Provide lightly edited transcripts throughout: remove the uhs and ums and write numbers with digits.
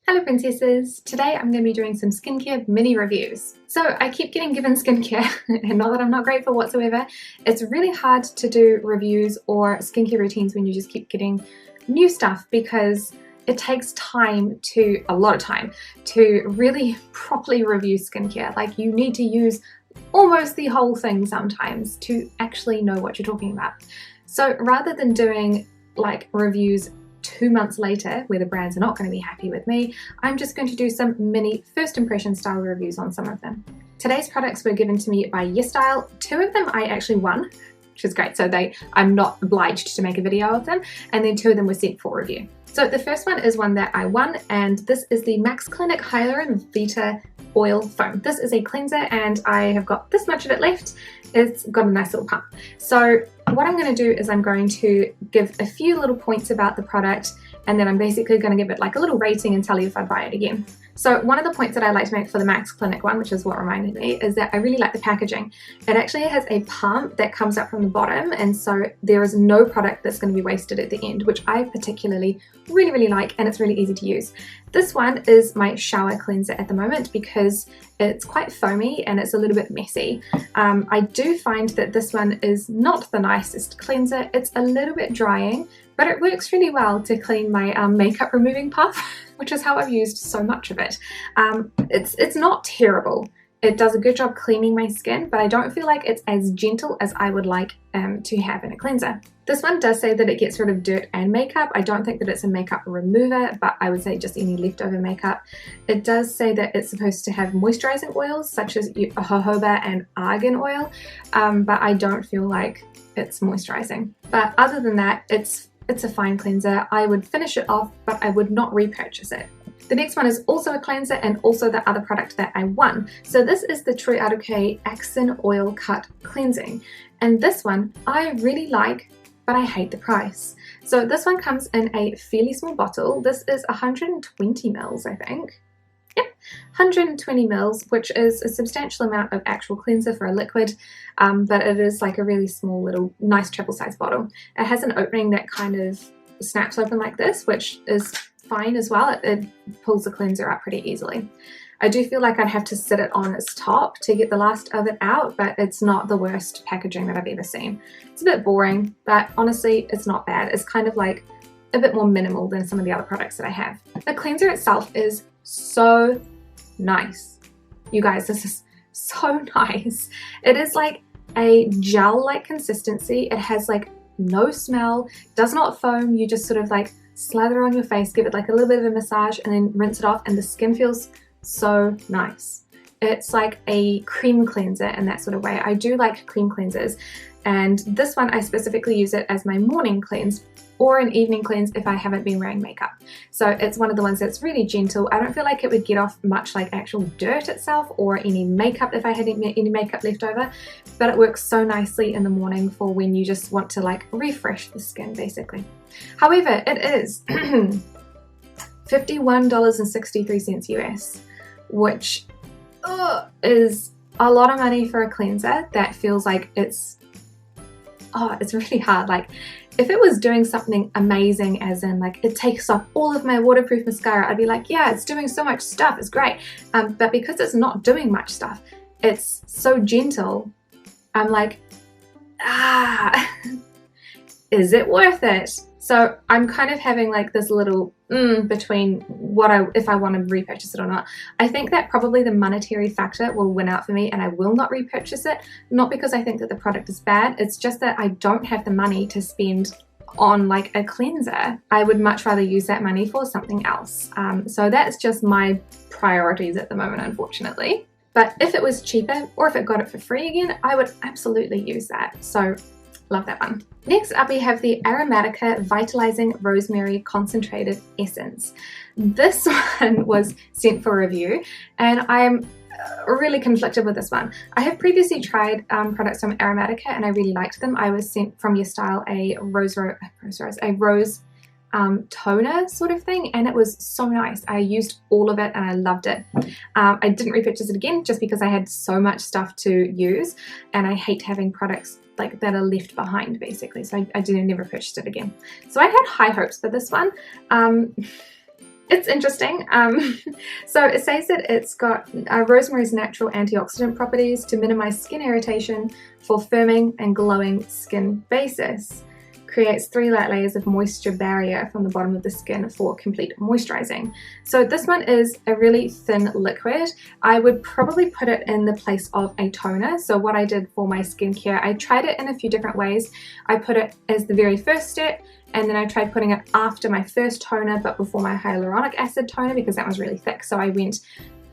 Hello princesses! Today I'm going to be doing some skincare mini reviews. So I keep getting given skincare and not that I'm not grateful whatsoever. It's really hard to do reviews or skincare routines when you just keep getting new stuff because it takes time a lot of time to really properly review skincare. Like you need to use almost the whole thing sometimes to actually know what you're talking about. So rather than doing like reviews 2 months later where the brands are not going to be happy with me, I'm just going to do some mini first impression style reviews on some of them. Today's products were given to me by YesStyle. 2 of them I actually won, which is great, so I'm not obliged to make a video of them, and then 2 of them were sent for review. So the first one is one that I won, and this is the Max Clinic Hyaluronic Vita Oil Foam. This is a cleanser and I have got this much of it left. It's got a nice little pump. So what I'm going to do is I'm going to give a few little points about the product, and then I'm basically going to give it like a little rating and tell you if I'd buy it again. So one of the points that I like to make for the Max Clinic one, which is what reminded me, is that I really like the packaging. It actually has a pump that comes up from the bottom, and so there is no product that's going to be wasted at the end, which I particularly really like, and it's really easy to use. This one is my shower cleanser at the moment because it's quite foamy and it's a little bit messy. I do find that this one is not the nicest cleanser. It's a little bit drying, but it works really well to clean my makeup removing puff, which is how I've used so much of it. It's not terrible. It does a good job cleaning my skin, but I don't feel like it's as gentle as I would like to have in a cleanser. This one does say that it gets rid of dirt and makeup. I don't think that it's a makeup remover, but I would say just any leftover makeup. It does say that it's supposed to have moisturizing oils such as jojoba and argan oil, but I don't feel like it's moisturizing. But other than that, it's a fine cleanser. I would finish it off, but I would not repurchase it. The next one is also a cleanser and also the other product that I won. So this is the Troiareuke ACSEN Oil Cut Cleansing. And this one I really like, but I hate the price. So this one comes in a fairly small bottle. This is 120 mils, I think. Yep, 120 mils, which is a substantial amount of actual cleanser for a liquid, but it is like a really small little nice travel size bottle. It has an opening that kind of snaps open like this, which is fine as well. It pulls the cleanser out pretty easily. I do feel like I'd have to sit it on its top to get the last of it out, but it's not the worst packaging that I've ever seen. It's a bit boring, but honestly, it's not bad. It's kind of like a bit more minimal than some of the other products that I have. The cleanser itself is so nice. You guys, this is so nice. It is like a gel-like consistency. It has like no smell, does not foam. You just sort of like slather on your face, give it like a little bit of a massage, and then rinse it off, and the skin feels so nice. It's like a cream cleanser in that sort of way. I do like cream cleansers, and this one I specifically use it as my morning cleanse or an evening cleanse if I haven't been wearing makeup. So it's one of the ones that's really gentle. I don't feel like it would get off much like actual dirt itself or any makeup if I had any makeup left over, but it works so nicely in the morning for when you just want to like refresh the skin basically. However, it is $51.63 US, which is a lot of money for a cleanser that feels like it's really hard. Like if it was doing something amazing, as in like it takes off all of my waterproof mascara, I'd be like, yeah, it's doing so much stuff, it's great. But because it's not doing much stuff, it's so gentle, I'm like, is it worth it? So I'm kind of having like this little between if I want to repurchase it or not. I think that probably the monetary factor will win out for me, and I will not repurchase it. Not because I think that the product is bad, it's just that I don't have the money to spend on like a cleanser. I would much rather use that money for something else. So that's just my priorities at the moment, unfortunately. But if it was cheaper, or if it got it for free again, I would absolutely use that. So love that one. Next up we have the Aromatica Vitalizing Rosemary Concentrated Essence. This one was sent for review, and I'm really conflicted with this one. I have previously tried products from Aromatica and I really liked them. I was sent from YesStyle a rose toner sort of thing, and it was so nice. I used all of it and I loved it. I didn't repurchase it again just because I had so much stuff to use, and I hate having products like that are left behind basically, so I never purchased it again. So I had high hopes for this one. it's interesting. So it says that it's got Rosemary's natural antioxidant properties to minimize skin irritation for firming and glowing skin basis. Creates 3 light layers of moisture barrier from the bottom of the skin for complete moisturizing. So this one is a really thin liquid. I would probably put it in the place of a toner. So what I did for my skincare, I tried it in a few different ways. I put it as the very first step, and then I tried putting it after my first toner but before my hyaluronic acid toner because that was really thick. So I went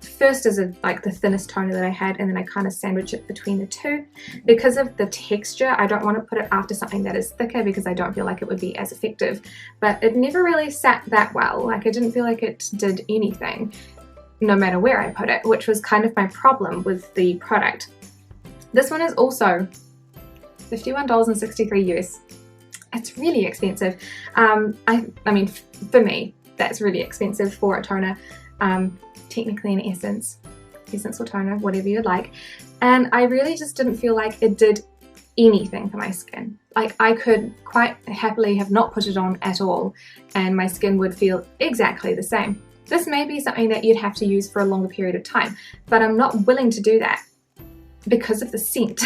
first as like the thinnest toner that I had, and then I kind of sandwich it between the two. Because of the texture, I don't want to put it after something that is thicker because I don't feel like it would be as effective. But it never really sat that well. Like, I didn't feel like it did anything no matter where I put it, which was kind of my problem with the product. This one is also $51.63 US. It's really expensive. I mean, for me, that's really expensive for a toner. Technically an essence or toner, whatever you'd like. And I really just didn't feel like it did anything for my skin. Like, I could quite happily have not put it on at all and my skin would feel exactly the same. This may be something that you'd have to use for a longer period of time, but I'm not willing to do that because of the scent.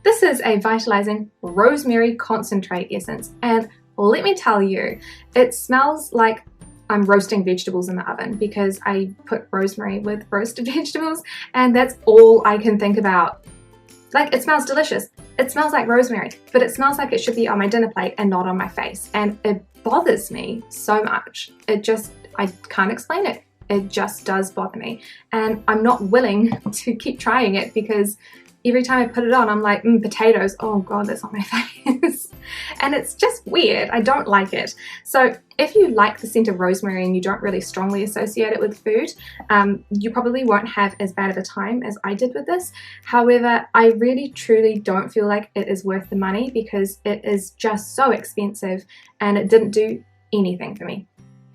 This is a Vitalizing Rosemary Concentrate Essence, and let me tell you, it smells like I'm roasting vegetables in the oven because I put rosemary with roasted vegetables, and that's all I can think about. Like, it smells delicious. It smells like rosemary, but it smells like it should be on my dinner plate and not on my face, and it bothers me so much. I can't explain it. It just does bother me, and I'm not willing to keep trying it because every time I put it on, I'm like, potatoes, oh God, that's on my face. And it's just weird. I don't like it. So if you like the scent of rosemary and you don't really strongly associate it with food, you probably won't have as bad of a time as I did with this. However, I really truly don't feel like it is worth the money because it is just so expensive and it didn't do anything for me.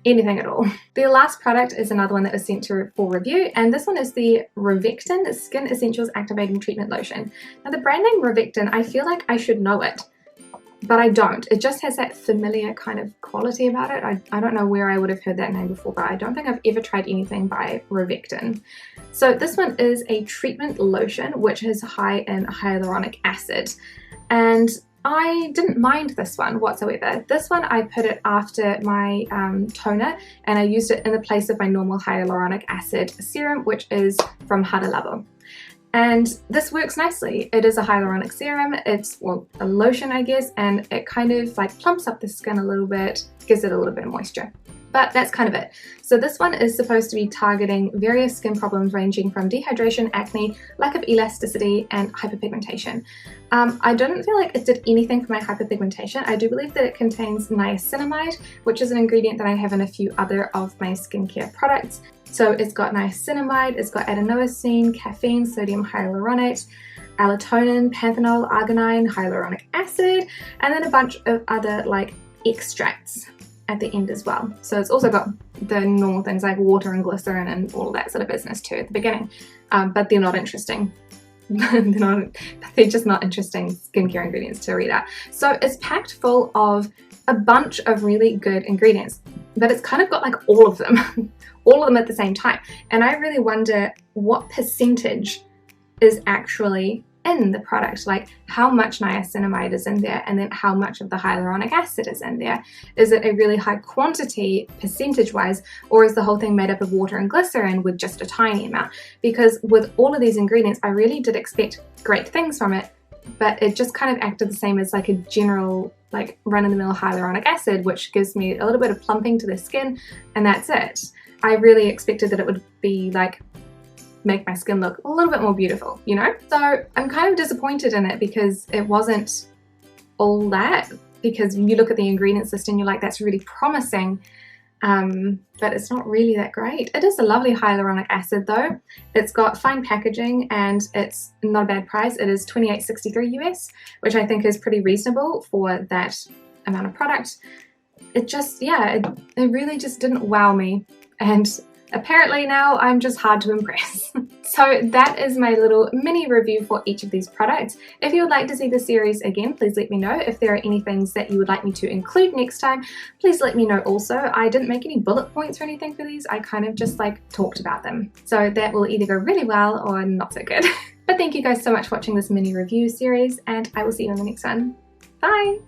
Anything at all. The last product is another one that was sent to for review, and this one is the Rovectin Skin Essentials Activating Treatment Lotion. Now, the brand name Rovectin, I feel like I should know it, but I don't. It just has that familiar kind of quality about it. I don't know where I would have heard that name before, but I don't think I've ever tried anything by Rovectin. So this one is a treatment lotion which is high in hyaluronic acid, and I didn't mind this one whatsoever. This one I put it after my toner, and I used it in the place of my normal hyaluronic acid serum, which is from Hyaluronic. And this works nicely. It is a hyaluronic serum. It's, well, a lotion, I guess, and it kind of like plumps up the skin a little bit, gives it a little bit of moisture. But that's kind of it. So this one is supposed to be targeting various skin problems ranging from dehydration, acne, lack of elasticity, and hyperpigmentation. I didn't feel like it did anything for my hyperpigmentation. I do believe that it contains niacinamide, which is an ingredient that I have in a few other of my skincare products. So it's got niacinamide, it's got adenosine, caffeine, sodium hyaluronate, allotonin, panthenol, arginine, hyaluronic acid, and then a bunch of other like extracts at the end as well. So it's also got the normal things like water and glycerin and all that sort of business too at the beginning, but they're not interesting. They're just not interesting skincare ingredients to read out. So it's packed full of a bunch of really good ingredients, but it's kind of got like all of them at the same time. And I really wonder what percentage is actually in the product, like how much niacinamide is in there and then how much of the hyaluronic acid is in there. Is it a really high quantity percentage wise, or is the whole thing made up of water and glycerin with just a tiny amount? Because with all of these ingredients, I really did expect great things from it, but it just kind of acted the same as like a general like run-of-the-mill hyaluronic acid, which gives me a little bit of plumping to the skin, and that's it. I really expected that it would be like make my skin look a little bit more beautiful, you know? So I'm kind of disappointed in it because it wasn't all that, because you look at the ingredients list and you're like, that's really promising, but it's not really that great. It is a lovely hyaluronic acid though. It's got fine packaging and it's not a bad price. It is $28.63 US, which I think is pretty reasonable for that amount of product. It just, yeah, it really just didn't wow me. And Apparently now I'm just hard to impress. So that is my little mini review for each of these products. If you would like to see the series again, please let me know. If there are any things that you would like me to include next time, please let me know also. I didn't make any bullet points or anything for these. I kind of just like talked about them. So that will either go really well or not so good. But thank you guys so much for watching this mini review series, and I will see you in the next one. Bye!